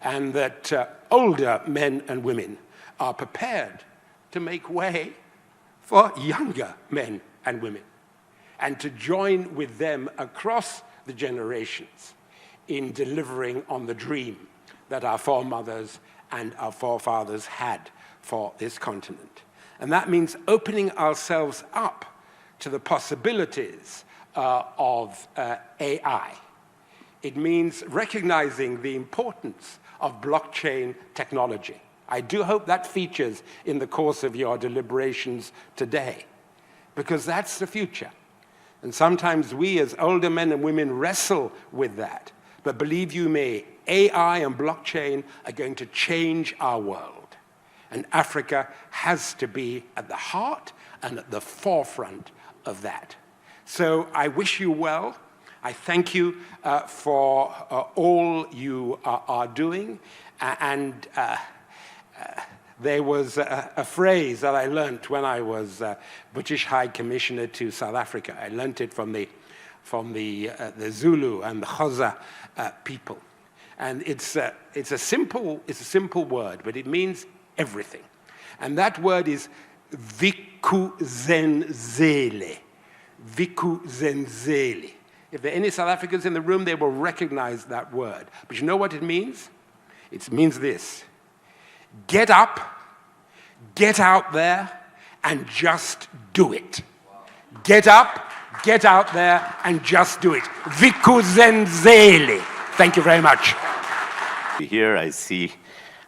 And that older men and women are prepared to make way for younger men and women, and to join with them across the generations in delivering on the dream that our foremothers and our forefathers had for this continent. And that means opening ourselves up to the possibilities of AI. It means recognizing the importance of blockchain technology. I do hope that features in the course of your deliberations today, because that's the future. And sometimes we as older men and women wrestle with that. But believe you me, AI and blockchain are going to change our world. And Africa has to be at the heart and at the forefront of that. So I wish you well. I thank you for all you are doing. And there was a phrase that I learned when I was British High Commissioner to South Africa. I learned it from the Zulu and the Xhosa people. And it's a simple word, but it means everything. And that word is vikuzenzele. Vikuzenzele. If there are any South Africans in the room, they will recognize that word. But you know what it means? It means this: get up, get out there, and just do it. Get up, get out there, and just do it. Vikuzenzele. Thank you very much.
Here I see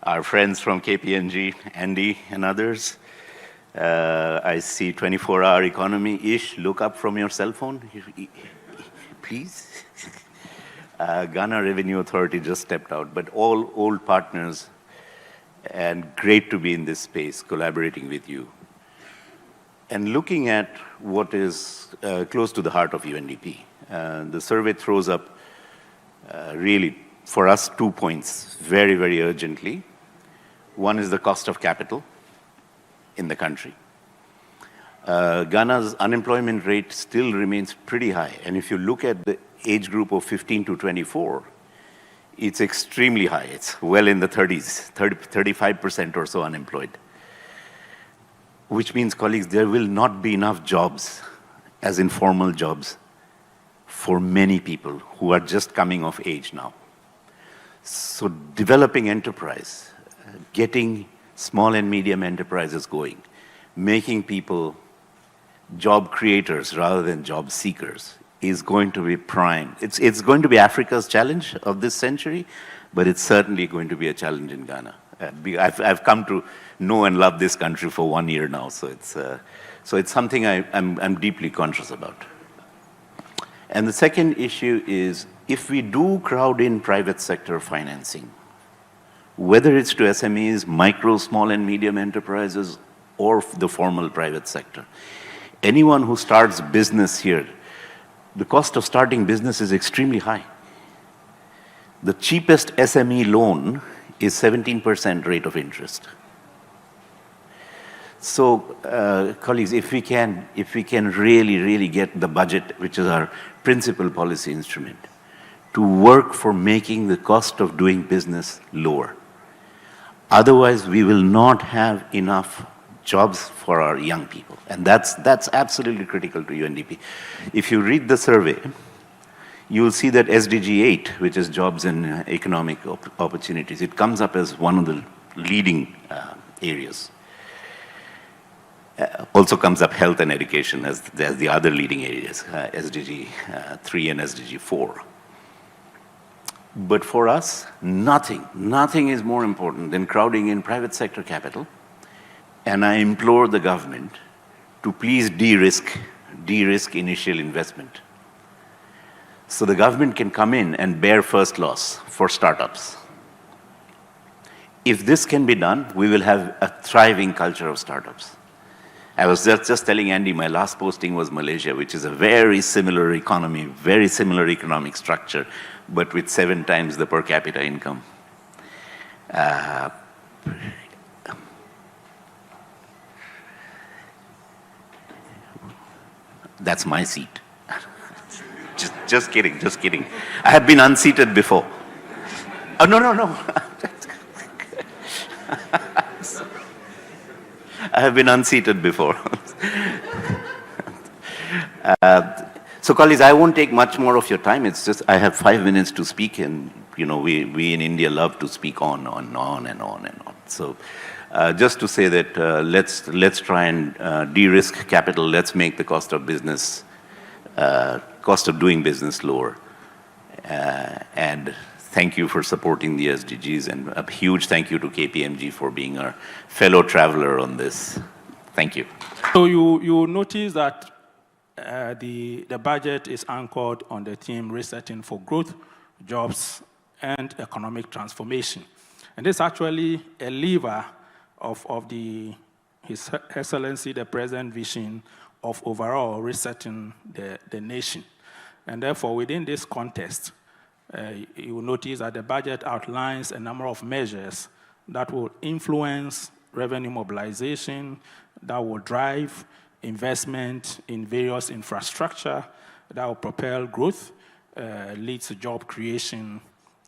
our friends from KPMG, Andy and others. I see 24-hour economy-ish. Look up from your cell phone, please. Ghana Revenue Authority just stepped out, but all old partners, and great to be in this space collaborating with you. And looking at what is close to the heart of UNDP, the survey throws up really, for us, 2 points very, very urgently. One is the cost of capital in the country. Ghana's unemployment rate still remains pretty high. And if you look at the age group of 15 to 24, it's extremely high. It's well in the 30s, 35% or so unemployed. Which means, colleagues, there will not be enough jobs, as informal jobs, for many people who are just coming of age now. So developing enterprise, getting small and medium enterprises going, making people job creators rather than job seekers is going to be prime. It's going to be Africa's challenge of this century, but it's certainly going to be a challenge in Ghana. I've come to know and love this country for 1 year now, so it's something I'm deeply conscious about. And the second issue is, if we do crowd in private sector financing, whether it's to SMEs, micro, small and medium enterprises, or the formal private sector, anyone who starts business here, the cost of starting business is extremely high. The cheapest SME loan is 17% rate of interest. So, colleagues, if we can really get the budget, which is our principal policy instrument, to work for making the cost of doing business lower. Otherwise, we will not have enough jobs for our young people. And that's absolutely critical to UNDP. If you read the survey, you'll see that SDG 8, which is jobs and economic opportunities, it comes up as one of the leading areas. Also comes up health and education as the other leading areas, SDG 3 and SDG 4. But for us, nothing is more important than crowding in private sector capital. And I implore the government to please de-risk initial investment. So the government can come in and bear first loss for startups. If this can be done, we will have a thriving culture of startups. I was just telling Andy, my last posting was Malaysia, which is a very similar economy, very similar economic structure, but with 7 times the per capita income. That's my seat. Just kidding. I have been unseated before. Oh, no. I have been unseated before. So colleagues, I won't take much more of your time. It's just I have 5 minutes to speak, and we in India love to speak on and on. So just to say that let's try and de-risk capital. Let's make the cost of doing business lower. And thank you for supporting the SDGs, and a huge thank you to KPMG for being our fellow traveler on this. Thank you.
So you notice that the budget is anchored on the theme resetting for growth, jobs, and economic transformation. And this is actually a lever of His Excellency, the President vision of overall resetting the nation. And therefore, within this context, you will notice that the budget outlines a number of measures that will influence revenue mobilization, that will drive investment in various infrastructure, that will propel growth, lead to job creation,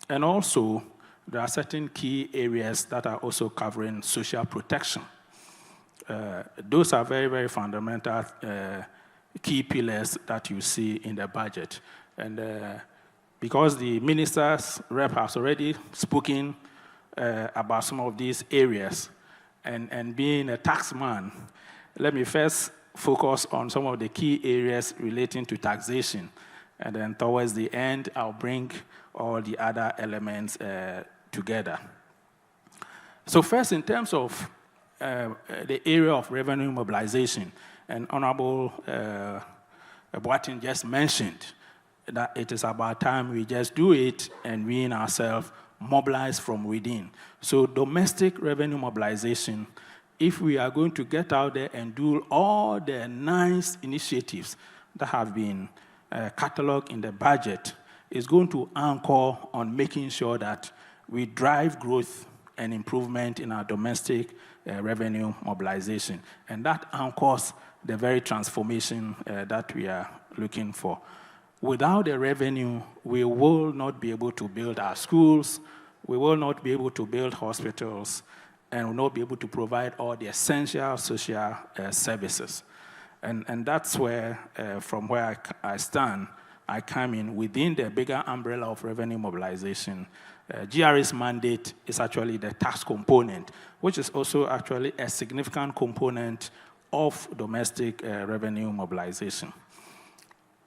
and also there are certain key areas that are also covering social protection. Those are very, very fundamental key pillars that you see in the budget. And because the minister's rep has already spoken about some of these areas, and being a taxman, let me first focus on some of the key areas relating to taxation. And then towards the end, I'll bring all the other elements together. So first, in terms of the area of revenue mobilization, and Honorable Boateng just mentioned that it is about time we just do it and we in ourselves mobilize from within. So domestic revenue mobilization if we are going to get out there and do all the nice initiatives that have been cataloged in the budget, it's going to anchor on making sure that we drive growth and improvement in our domestic revenue mobilization. And that anchors the very transformation that we are looking for. Without the revenue, we will not be able to build our schools, we will not be able to build hospitals, and will not be able to provide all the essential social services. And that's where, from where I stand, I come in within the bigger umbrella of revenue mobilization. GRA's mandate is actually the tax component, which is also actually a significant component of domestic revenue mobilization.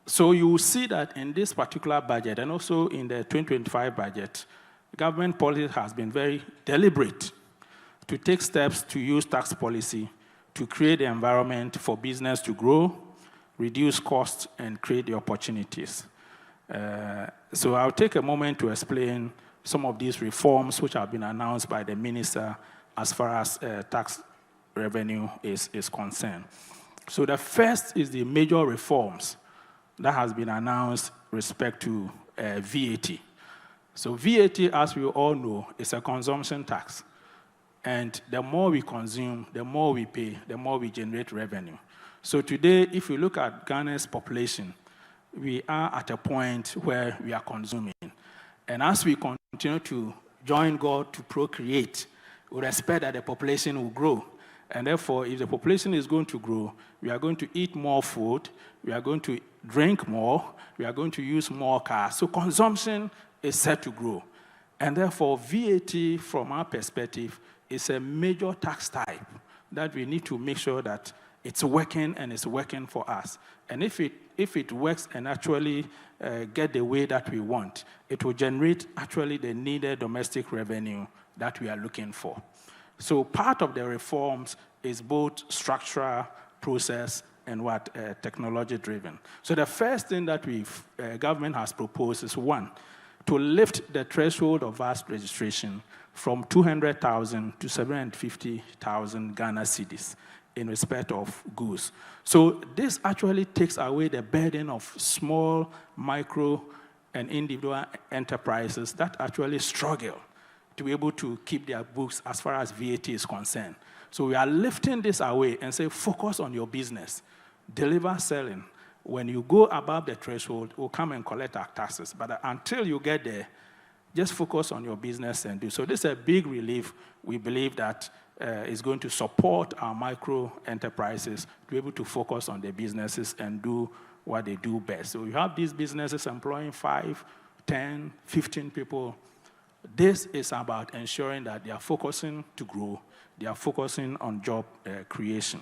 So you will see that in this particular budget, and also in the 2025 budget, government policy has been very deliberate to take steps to use tax policy to create the environment for business to grow, reduce costs, and create the opportunities. So I'll take a moment to explain some of these reforms which have been announced by the minister as far as tax revenue is concerned. So the first is the major reforms that has been announced respect to VAT. So VAT, as we all know, is a consumption tax. And the more we consume, the more we pay, the more we generate revenue. So today, if you look at Ghana's population, we are at a point where we are consuming. And as we continue to join God to procreate, we expect that the population will grow. And therefore, if the population is going to grow, we are going to eat more food, we are going to drink more, we are going to use more cars. So consumption is set to grow. And therefore, VAT, from our perspective, is a major tax type that we need to make sure that it's working and it's working for us. And if it works and actually get the way that we want, it will generate actually the needed domestic revenue that we are looking for. So part of the reforms is both structural, process, and technology-driven. So the first thing that government has proposed is, one, to lift the threshold of VAT registration from 200,000 to 750,000 Ghana cedis in respect of goods. So this actually takes away the burden of small, micro, and individual enterprises that actually struggle to be able to keep their books as far as VAT is concerned. So we are lifting this away and say, focus on your business, deliver selling. When you go above the threshold, we'll come and collect our taxes. But until you get there, just focus on your business and do. So this is a big relief. We believe that is going to support our micro enterprises to be able to focus on their businesses and do what they do best. So you have these businesses employing 5, 10, 15 people. This is about ensuring that they are focusing to grow. They are focusing on job creation.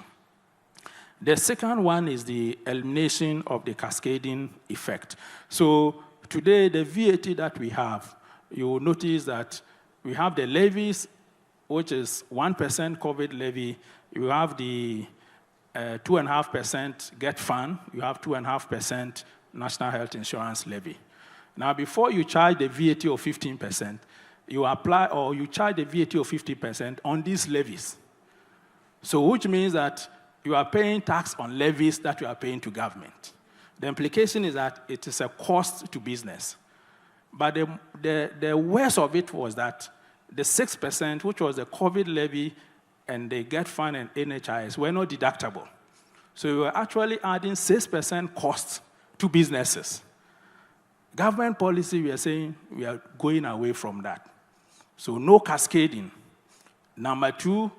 The second one is the elimination of the cascading effect. So today, the VAT that we have, you will notice that we have the levies, which is 1% COVID levy. You have the 2.5% GET fund. You have 2.5% National Health Insurance levy. Now, before you charge the VAT of 15%, you apply or you charge the VAT of 50% on these levies. So which means that you are paying tax on levies that you are paying to government. The implication is that it is a cost to business. But the worst of it was that the 6%, which was the COVID levy and the GET fund and NHIS, were not deductible. So we were actually adding 6% costs to businesses. Government policy, we are saying we are going away from that. So no cascading. Number two,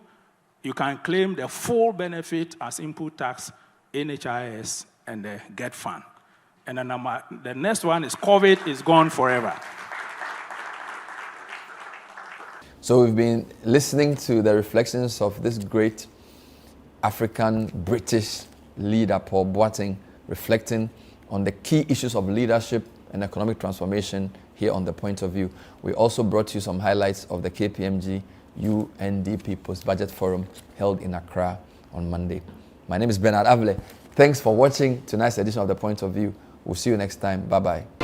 you can claim the full benefit as input tax, NHIS, and the GET fund. And the next one is COVID is gone forever.
So we've been listening to the reflections of this great African British leader, Paul Boateng, reflecting on the key issues of leadership and economic transformation here on The Point of View. We also brought you some highlights of the KPMG UNDP Post-Budget Forum held in Accra on Monday. My name is Bernard Avle. Thanks for watching tonight's edition of The Point of View. We'll see you next time. Bye-bye.